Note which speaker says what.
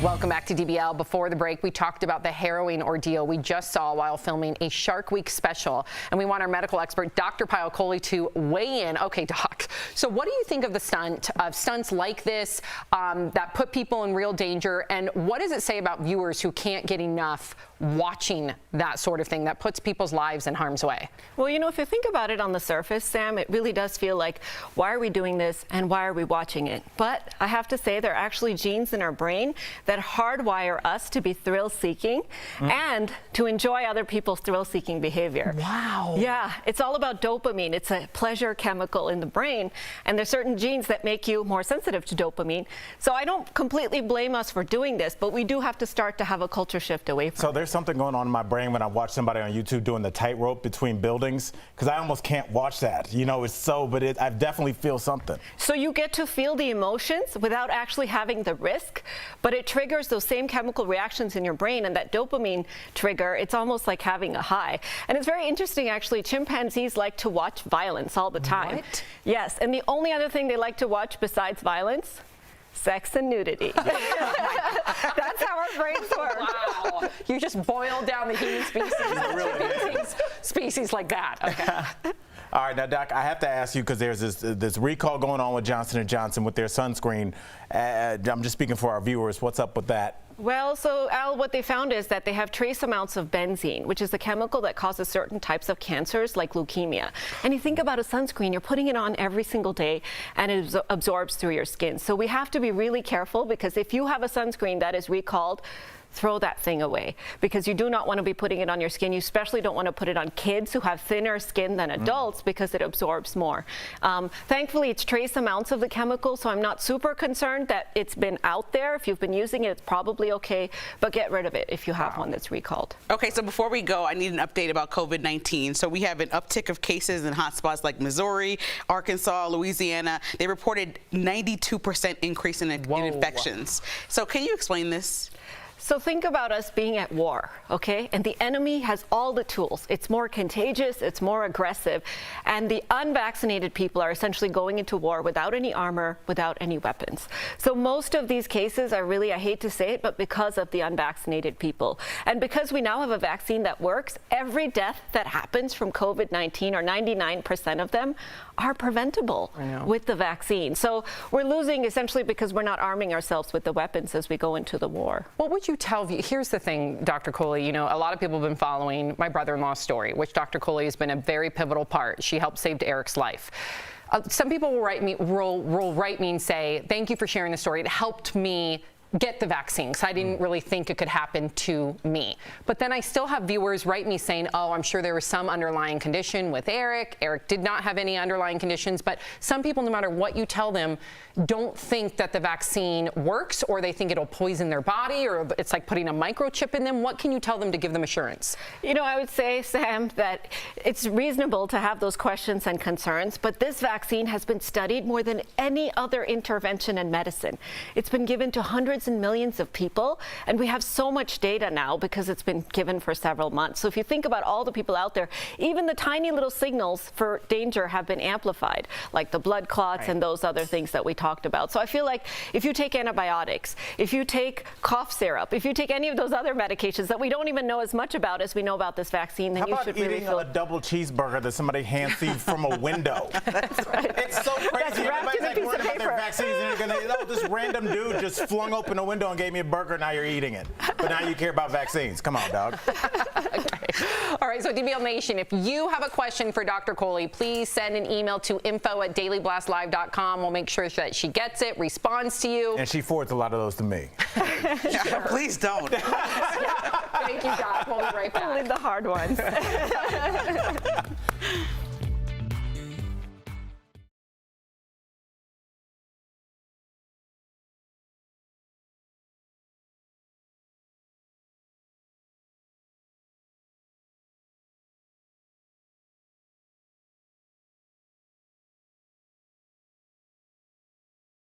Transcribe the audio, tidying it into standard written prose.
Speaker 1: Welcome back to DBL. Before the break, we talked about the harrowing ordeal we just saw while filming a Shark Week special. And we want our medical expert, Dr. Payal Kohli, to weigh in. Okay, Doc, so what do you think of the stunts like this that put people in real danger? And what does it say about viewers who can't get enough watching that sort of thing that puts people's lives in harm's way?
Speaker 2: Well, you know, if you think about it on the surface, Sam, it really does feel like, why are we doing this and why are we watching it? But I have to say, there are actually genes in our brain that hardwire us to be thrill-seeking and to enjoy other people's thrill-seeking behavior.
Speaker 1: Wow.
Speaker 2: Yeah, it's all about dopamine. It's a pleasure chemical in the brain, and there's certain genes that make you more sensitive to dopamine. So I don't completely blame us for doing this, but we do have to start to have a culture shift away from it.
Speaker 3: So there's something going on in my brain when I watch somebody on YouTube doing the tightrope between buildings, because I almost can't watch that. You know, it's so, but I definitely feel something.
Speaker 2: So you get to feel the emotions without actually having the risk, but it triggers those same chemical reactions in your brain, and that dopamine trigger, it's almost like having a high. And it's very interesting, actually. Chimpanzees like to watch violence all the time.
Speaker 1: What?
Speaker 2: Yes, and the only other thing they like to watch besides violence, sex and nudity. That's how our brains work.
Speaker 1: Wow. You just boiled down the human species. Species like that. Okay.
Speaker 3: All right, now, Doc, I have to ask you, because there's this recall going on with Johnson & Johnson with their sunscreen. I'm just speaking for our viewers. What's up with that?
Speaker 2: Well, so Al, what they found is that they have trace amounts of benzene, which is a chemical that causes certain types of cancers like leukemia. And you think about a sunscreen, you're putting it on every single day and it absorbs through your skin. So we have to be really careful, because if you have a sunscreen that is recalled, throw that thing away, because you do not want to be putting it on your skin. You especially don't want to put it on kids who have thinner skin than adults, because it absorbs more. Thankfully, it's trace amounts of the chemical, so I'm not super concerned that it's been out there. If you've been using it, it's probably okay, but get rid of it if you have one that's recalled.
Speaker 4: Okay, so before we go, I need an update about COVID-19. So we have an uptick of cases in hotspots like Missouri, Arkansas, Louisiana. They reported 92% increase in infections. So can you explain this?
Speaker 2: So think about us being at war, okay? And the enemy has all the tools. It's more contagious, it's more aggressive, and the unvaccinated people are essentially going into war without any armor, without any weapons. So most of these cases are really, I hate to say it, but because of the unvaccinated people. And because we now have a vaccine that works, every death that happens from COVID-19, or 99% of them, are preventable with the vaccine. So we're losing essentially because we're not arming ourselves with the weapons as we go into the war.
Speaker 1: What would you tell? Here's the thing, Dr. Kohli, you know, a lot of people have been following my brother-in-law's story, which Dr. Kohli has been a very pivotal part. She helped save Eric's life. Some people will write me and say, thank you for sharing the story. It helped me get the vaccine, because I didn't really think it could happen to me. But then I still have viewers write me saying, oh, I'm sure there was some underlying condition with Eric. Eric did not have any underlying conditions. But some people, no matter what you tell them, don't think that the vaccine works, or they think it'll poison their body, or it's like putting a microchip in them. What can you tell them to give them assurance?
Speaker 2: You know, I would say, Sam, that it's reasonable to have those questions and concerns, but this vaccine has been studied more than any other intervention in medicine. It's been given to hundreds and millions of people, and we have so much data now because it's been given for several months. So if you think about all the people out there, even the tiny little signals for danger have been amplified, like the blood clots and those other things that we talked about. So I feel like if you take antibiotics, if you take cough syrup, if you take any of those other medications that we don't even know as much about as we know about this vaccine, then you should really feel...
Speaker 3: How about eating a double cheeseburger that somebody hands you from a window?
Speaker 2: That's right.
Speaker 3: It's so crazy. Everybody's like worried about their vaccines, and they're gonna, oh, this random dude just flung open a window and gave me a burger, now you're eating it. But now you care about vaccines. Come on, dog.
Speaker 1: Okay. All right, so DBL Nation, if you have a question for Dr. Kohli, please send an email to info@dailyblastlive.com. We'll make sure that she gets it, responds to you.
Speaker 3: And she forwards a lot of those to me.
Speaker 4: Please don't.
Speaker 1: Thank you, Doc. We'll be right back.
Speaker 2: Only the hard ones.